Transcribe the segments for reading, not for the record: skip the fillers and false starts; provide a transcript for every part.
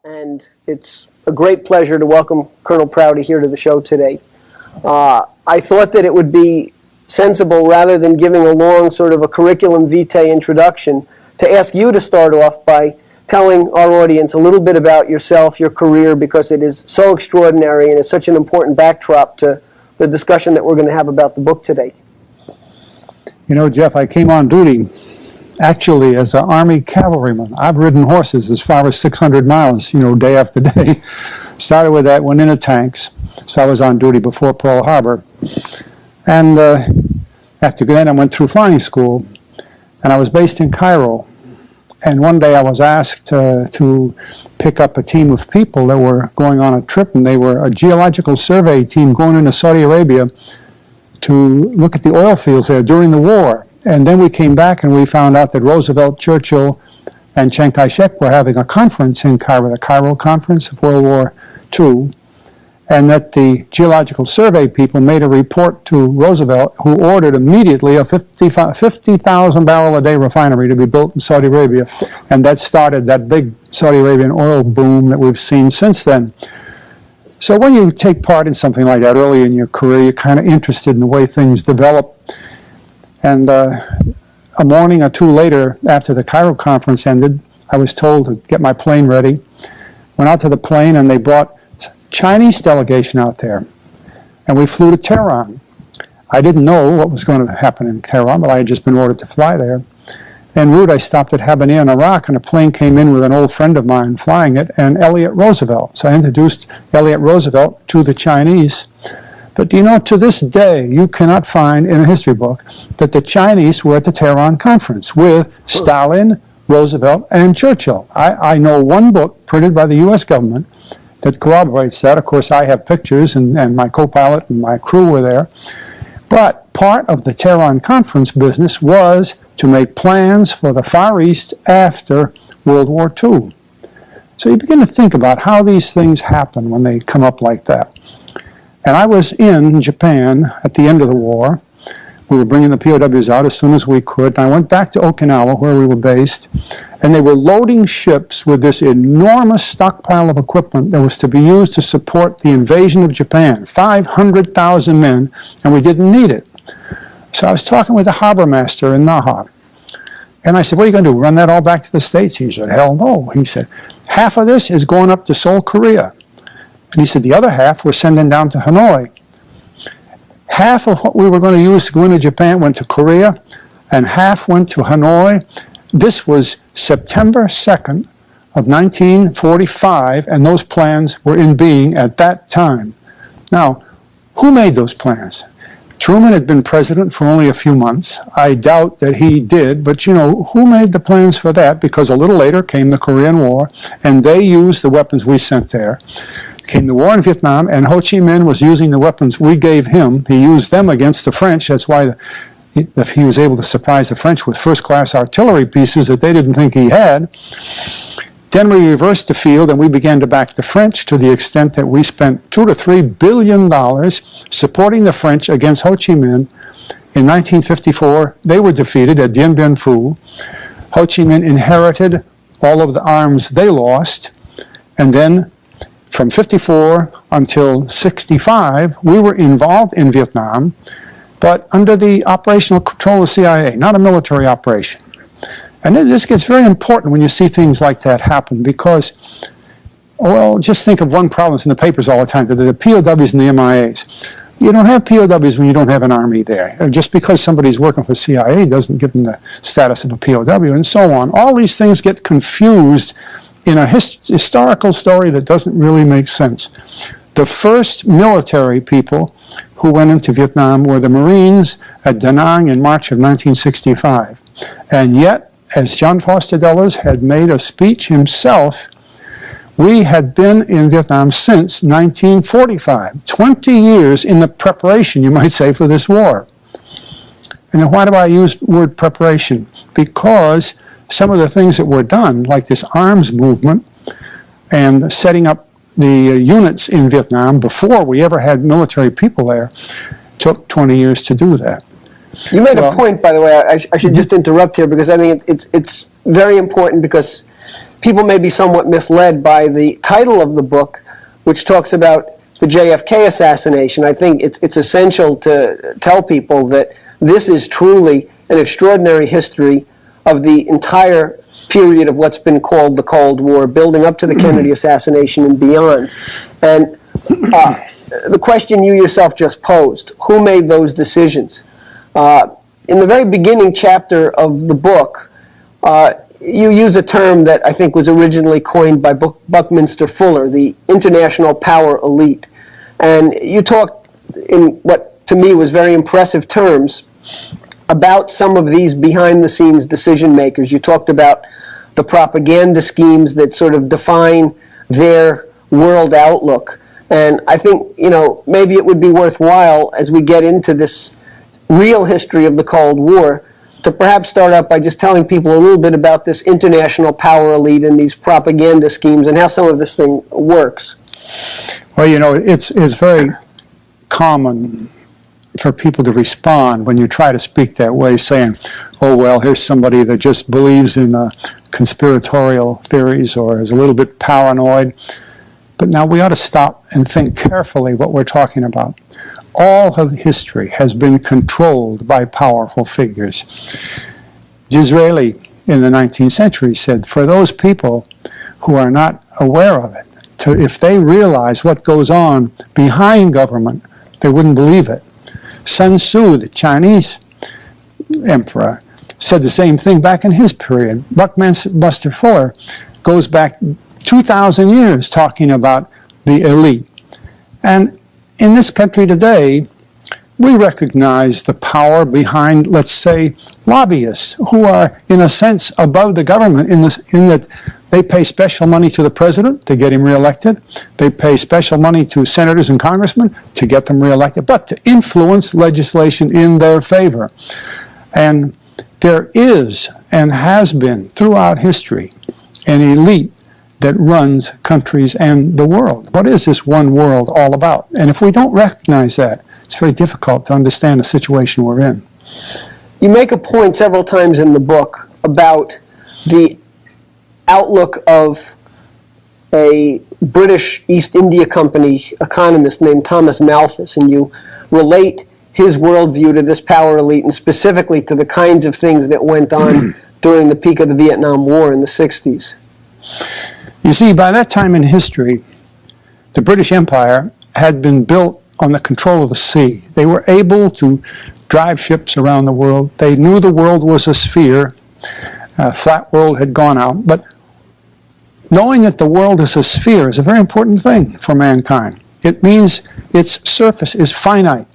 And it's a great pleasure to welcome Colonel Prouty here to the show today. I thought that it would be sensible, rather than giving a long sort of a curriculum vitae introduction, to ask you to start off by telling our audience a little bit about yourself, your career, because it is so extraordinary and is such an important backdrop to the discussion that we're going to have about the book today. You know, Jeff, I came on duty actually as an Army cavalryman. I've ridden horses as far as 600 miles, day after day. Started with that, went into tanks, so I was on duty before Pearl Harbor. And after that, I went through flying school, and I was based in Cairo. And one day I was asked to pick up a team of people that were going on a trip, and they were a geological survey team going into Saudi Arabia to look at the oil fields there during the war. And then we came back and we found out that Roosevelt, Churchill, and Chiang Kai-shek were having a conference in Cairo, the Cairo Conference of World War II, and that the Geological Survey people made a report to Roosevelt, who ordered immediately a 50,000 barrel a day refinery to be built in Saudi Arabia. And that started that big Saudi Arabian oil boom that we've seen since then. So when you take part in something like that early in your career, you're kind of interested in the way things develop. And a morning or two later, after the Cairo conference ended, I was told to get my plane ready. Went out to the plane, and they brought Chinese delegation out there, and we flew to Tehran. I didn't know what was going to happen in Tehran, but I had just been ordered to fly there. En route, I stopped at Habaniyah in Iraq, and a plane came in with an old friend of mine flying it, and Elliott Roosevelt. So I introduced Elliott Roosevelt to the Chinese. But do you know, to this day, you cannot find in a history book that the Chinese were at the Tehran conference with Stalin, Roosevelt, and Churchill. I know one book printed by the U.S. government that corroborates that. Of course, I have pictures, and my co-pilot and my crew were there. But part of the Tehran conference business was to make plans for the Far East after World War II. So you begin to think about how these things happen when they come up like that. And I was in Japan at the end of the war. We were bringing the POWs out as soon as we could. And I went back to Okinawa, where we were based, and they were loading ships with this enormous stockpile of equipment that was to be used to support the invasion of Japan, 500,000 men, and we didn't need it. So I was talking with the harbor master in Naha, and I said, what are you going to do, run that all back to the States? He said, hell no. He said, half of this is going up to Seoul, Korea. And he said, the other half we're sending down to Hanoi. Half of what we were going to use to go into Japan went to Korea, and half went to Hanoi. This was September 2nd of 1945, and those plans were in being at that time. Now, who made those plans? Truman had been president for only a few months. I doubt that he did, but who made the plans for that? Because a little later came the Korean War, and they used the weapons we sent there. Came the war in Vietnam, and Ho Chi Minh was using the weapons we gave him. He used them against the French. That's why he was able to surprise the French with first-class artillery pieces that they didn't think he had. Then we reversed the field, and we began to back the French to the extent that we spent $2 to $3 billion supporting the French against Ho Chi Minh. In 1954, they were defeated at Dien Bien Phu. Ho Chi Minh inherited all of the arms they lost, and then from 54 until 65, we were involved in Vietnam, but under the operational control of the CIA, not a military operation. And this gets very important when you see things like that happen, because, well, just think of one problem that's in the papers all the time, the POWs and the MIAs. You don't have POWs when you don't have an army there. Just because somebody's working for CIA doesn't give them the status of a POW, and so on. All these things get confused in a historical story that doesn't really make sense. The first military people who went into Vietnam were the Marines at Da Nang in March of 1965. And yet, as John Foster Dulles had made a speech himself, we had been in Vietnam since 1945, 20 years in the preparation, you might say, for this war. And why do I use the word preparation? Because some of the things that were done, like this arms movement and setting up the units in Vietnam before we ever had military people there, took 20 years to do that. You made a point, by the way. I should just interrupt here, because I think it's very important, because people may be somewhat misled by the title of the book, which talks about the JFK assassination. I think it's essential to tell people that this is truly an extraordinary history of the entire period of what's been called the Cold War, building up to the Kennedy assassination and beyond. And the question you yourself just posed, who made those decisions? In the very beginning chapter of the book, you use a term that I think was originally coined by Buckminster Fuller, the international power elite. And you talked in what to me was very impressive terms about some of these behind-the-scenes decision makers. You talked about the propaganda schemes that sort of define their world outlook. And I think, maybe it would be worthwhile as we get into this real history of the Cold War to perhaps start out by just telling people a little bit about this international power elite and these propaganda schemes and how some of this thing works. Well, it's very common for people to respond when you try to speak that way, saying, oh, well, here's somebody that just believes in conspiratorial theories or is a little bit paranoid. But now we ought to stop and think carefully what we're talking about. All of history has been controlled by powerful figures. Disraeli in the 19th century said, for those people who are not aware of it, if they realize what goes on behind government, they wouldn't believe it. Sun Tzu, the Chinese emperor, said the same thing back in his period. Buckminster Fuller goes back 2,000 years talking about the elite. And in this country today, we recognize the power behind, let's say, lobbyists who are, in a sense, above the government in that they pay special money to the president to get him reelected. They pay special money to senators and congressmen to get them reelected, but to influence legislation in their favor. And there is and has been throughout history an elite that runs countries and the world. What is this one world all about? And if we don't recognize that, it's very difficult to understand the situation we're in. You make a point several times in the book about the outlook of a British East India Company economist named Thomas Malthus, and you relate his worldview to this power elite and specifically to the kinds of things that went on during the peak of the Vietnam War in the 60s. You see, by that time in history, the British Empire had been built on the control of the sea. They were able to drive ships around the world. They knew the world was a sphere. Flat world had gone out. But knowing that the world is a sphere is a very important thing for mankind. It means its surface is finite.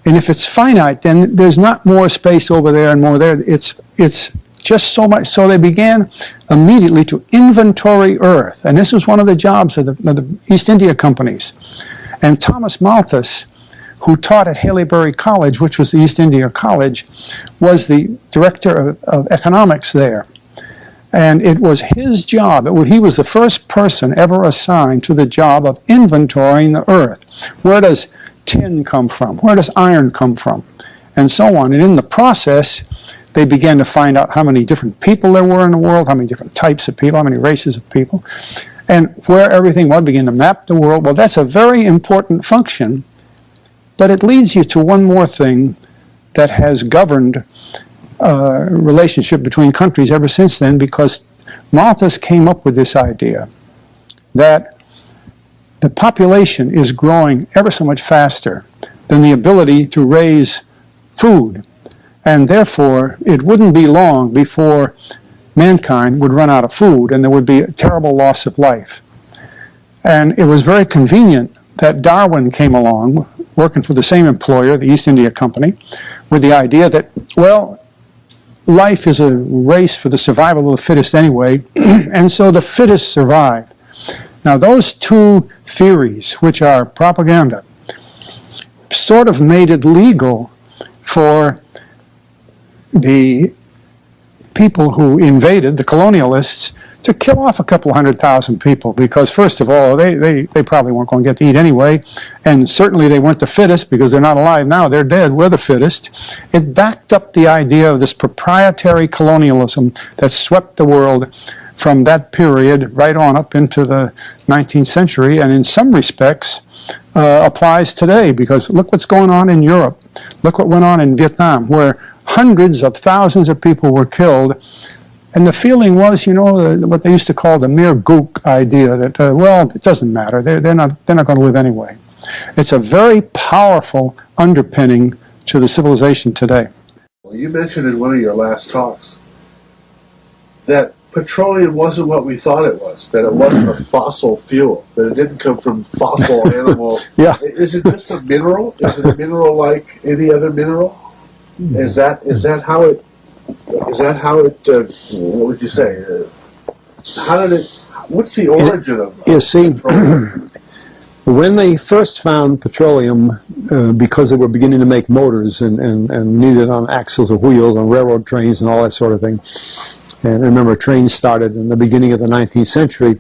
And if it's finite, then there's not more space over there and more there. It's just so much. So they began immediately to inventory Earth. And this was one of the jobs of the East India Companies. And Thomas Malthus, who taught at Haileybury College, which was the East India College, was the director of economics there. And it was his job. He was the first person ever assigned to the job of inventorying the Earth. Where does tin come from? Where does iron come from? And so on. And in the process, they began to find out how many different people there were in the world, how many different types of people, how many races of people, and where everything was, begin to map the world. Well, that's a very important function, but it leads you to one more thing that has governed relationship between countries ever since then, because Malthus came up with this idea that the population is growing ever so much faster than the ability to raise food. And therefore, it wouldn't be long before mankind would run out of food and there would be a terrible loss of life. And it was very convenient that Darwin came along, working for the same employer, the East India Company, with the idea that, well, life is a race for the survival of the fittest anyway, and so the fittest survive. Now, those two theories, which are propaganda, sort of made it legal for the people who invaded, the colonialists, to kill off a couple 100,000 people, because first of all, they probably weren't going to get to eat anyway, and certainly they weren't the fittest, because they're not alive now, they're dead, we're the fittest. It backed up the idea of this proprietary colonialism that swept the world from that period right on up into the 19th century, and in some respects applies today, because look what's going on in Europe. Look what went on in Vietnam, where hundreds of thousands of people were killed. And the feeling was, you know, what they used to call the mere gook idea, that, well, it doesn't matter. They're not going to live anyway. It's a very powerful underpinning to the civilization today. Well, you mentioned in one of your last talks that petroleum wasn't what we thought it was, that it wasn't a fossil fuel, that it didn't come from fossil animals. Yeah. Is it just a mineral? Is it a mineral like any other mineral? Is that how it, what would you say? How did it, what's the origin of You see, petroleum? when they first found petroleum, because they were beginning to make motors and needed on axles of wheels on railroad trains and all that sort of thing, and remember, trains started in the beginning of the 19th century,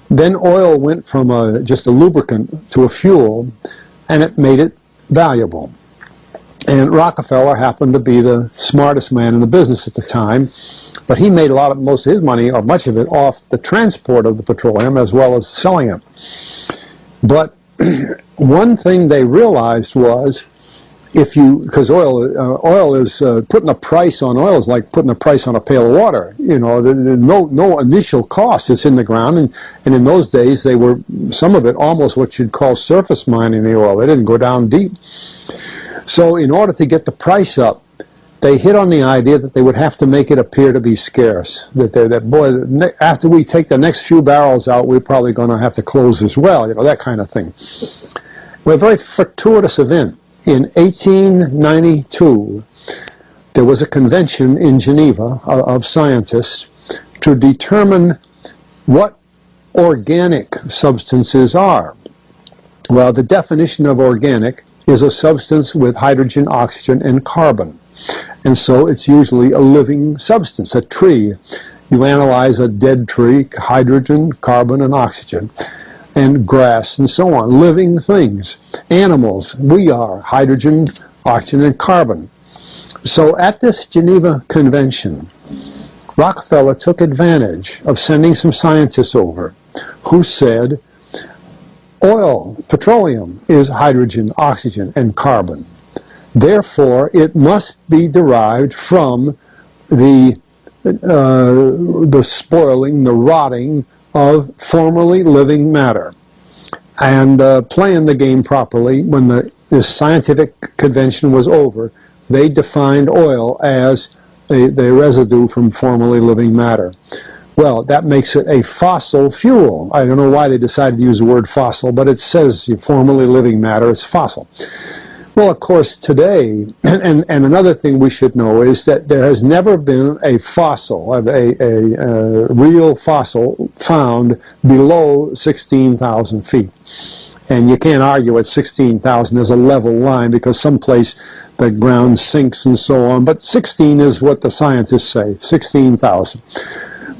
then oil went from just a lubricant to a fuel, and it made it valuable. And Rockefeller happened to be the smartest man in the business at the time, but he made most of his money, or much of it, off the transport of the petroleum as well as selling it. But one thing they realized was, because oil is putting a price on oil is like putting a price on a pail of water. You know, no initial cost. It's in the ground, and in those days they were, some of it, almost what you'd call surface mining the oil. They didn't go down deep. So in order to get the price up, they hit on the idea that they would have to make it appear to be scarce. That after we take the next few barrels out, we're probably going to have to close as well. You know, that kind of thing. Well, a very fortuitous event. In 1892, there was a convention in Geneva of scientists to determine what organic substances are. Well, the definition of organic is a substance with hydrogen, oxygen, and carbon. And so it's usually a living substance, a tree. You analyze a dead tree, hydrogen, carbon, and oxygen, and grass, and so on, living things. Animals, we are hydrogen, oxygen, and carbon. So at this Geneva Convention, Rockefeller took advantage of sending some scientists over who said, oil, petroleum, is hydrogen, oxygen, and carbon. Therefore, it must be derived from the spoiling, the rotting of formerly living matter. And playing the game properly, when this scientific convention was over, they defined oil as the residue from formerly living matter. Well, that makes it a fossil fuel. I don't know why they decided to use the word fossil, but it says formerly living matter is fossil. Well, of course, today, and another thing we should know is that there has never been a fossil, a real fossil, found below 16,000 feet. And you can't argue at 16,000 as a level line, because someplace the ground sinks and so on. But 16 is what the scientists say, 16,000.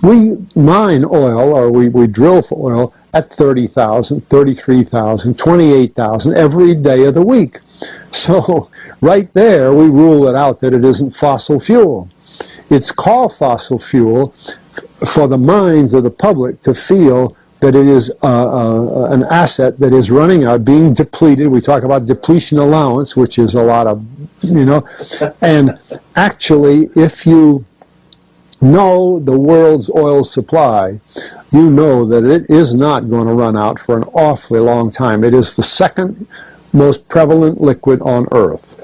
We mine oil, or we drill for oil, at 30,000, 33,000, 28,000 every day of the week. So right there, we rule it out that it isn't fossil fuel. It's called fossil fuel for the minds of the public to feel that it is an asset that is running out, being depleted. We talk about depletion allowance, which is a lot of, you know. And actually, if you know the world's oil supply, you know that it is not going to run out for an awfully long time. It is the second most prevalent liquid on Earth.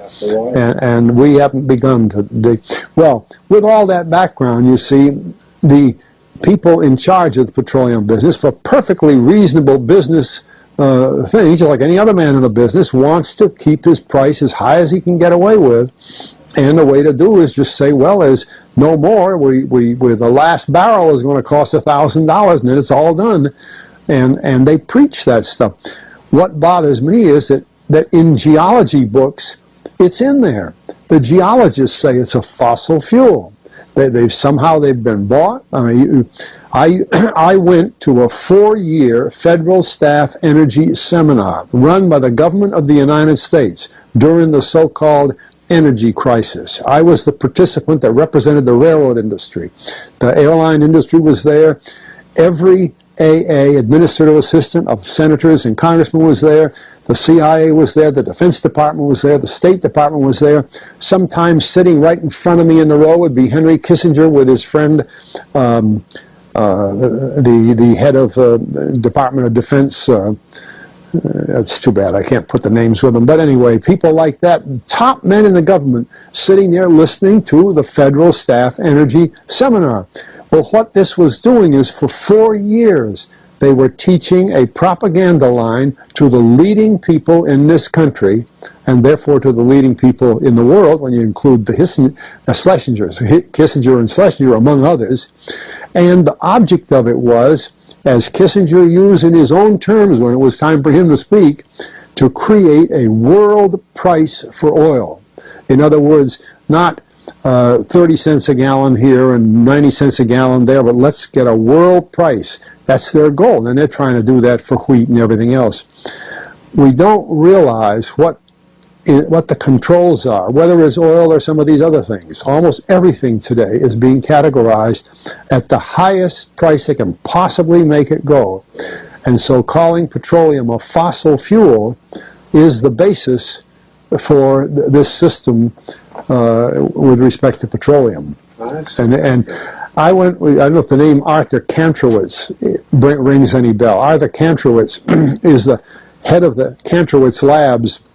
And we haven't begun to dig. Well, with all that background, you see, the people in charge of the petroleum business, for perfectly reasonable business things, like any other man in the business, wants to keep his price as high as he can get away with. And the way to do is just say, well, there's no more. The last barrel is going to cost $1,000, and then it's all done. And they preach that stuff. What bothers me is that in geology books, it's in there. The geologists say it's a fossil fuel. They've been bought. I mean, I went to a 4-year federal staff energy seminar run by the government of the United States during the so-called energy crisis. I was the participant that represented the railroad industry. The airline industry was there. Every AA, administrative assistant of senators and congressmen, was there. The CIA was there. The Defense Department was there. The State Department was there. Sometimes sitting right in front of me in the row would be Henry Kissinger with his friend, the head of Department of Defense. That's too bad. I can't put the names with them. But anyway, people like that, top men in the government, sitting there listening to the Federal Staff Energy Seminar. Well, what this was doing is for 4 years, they were teaching a propaganda line to the leading people in this country, and therefore to the leading people in the world, when you include the Schlesingers, Kissinger and Schlesinger, among others. And the object of it was, as Kissinger used in his own terms when it was time for him to speak, to create a world price for oil. In other words, not 30 cents a gallon here and 90 cents a gallon there, but let's get a world price. That's their goal, and they're trying to do that for wheat and everything else. We don't realize what the controls are, whether it's oil or some of these other things. Almost everything today is being categorized at the highest price they can possibly make it go. And so calling petroleum a fossil fuel is the basis for this system with respect to petroleum. And I don't know if the name Arthur Kantrowitz rings any bell. Arthur Kantrowitz is the head of the Kantrowitz Labs,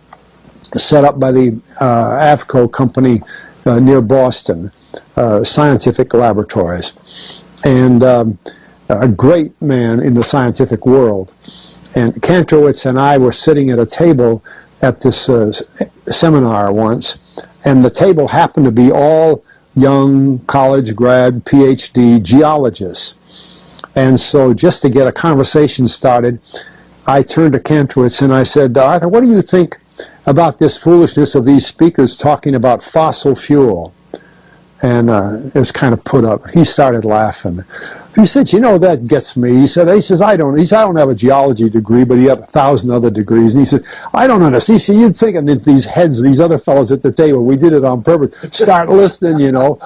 set up by the AFCO company near Boston, scientific laboratories, and a great man in the scientific world. And Kantrowitz and I were sitting at a table at this seminar once, and the table happened to be all young college grad, PhD geologists. And so just to get a conversation started, I turned to Kantrowitz and I said, Arthur, what do you think about this foolishness of these speakers talking about fossil fuel? And it was kind of put up. He started laughing. He said, you know, that gets me. He says, I don't have a geology degree, but he had 1,000 other degrees. And he said, I don't understand. He said, you'd think that these heads, these other fellows at the table, we did it on purpose, start listening, you know.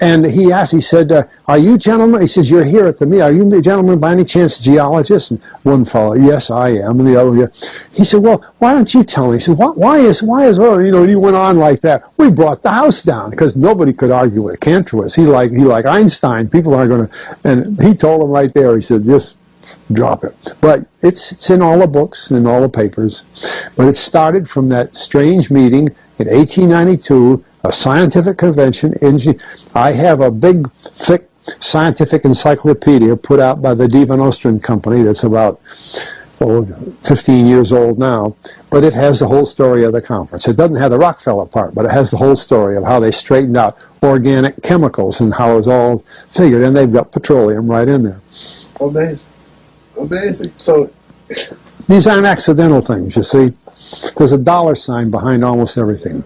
And he asked, he said, are you gentlemen, he says, you're here at the meeting, are you gentlemen by any chance geologists? And one fellow, yes, I am. And the other, yeah. He said, well, why don't you tell me? He said, why is oil, you know, and he went on like that. We brought the house down because nobody could argue with Kantrowitz. He like Einstein. People are going to, and he told him right there, he said, just drop it. But it's in all the books and in all the papers. But it started from that strange meeting in 1892, a scientific convention. I have a big, thick scientific encyclopedia put out by the D. Van Oosteren Company that's about 15 years old now, but it has the whole story of the conference. It doesn't have the Rockefeller part, but it has the whole story of how they straightened out organic chemicals and how it was all figured, and they've got petroleum right in there. Amazing. Amazing. So these aren't accidental things, you see. There's a dollar sign behind almost everything.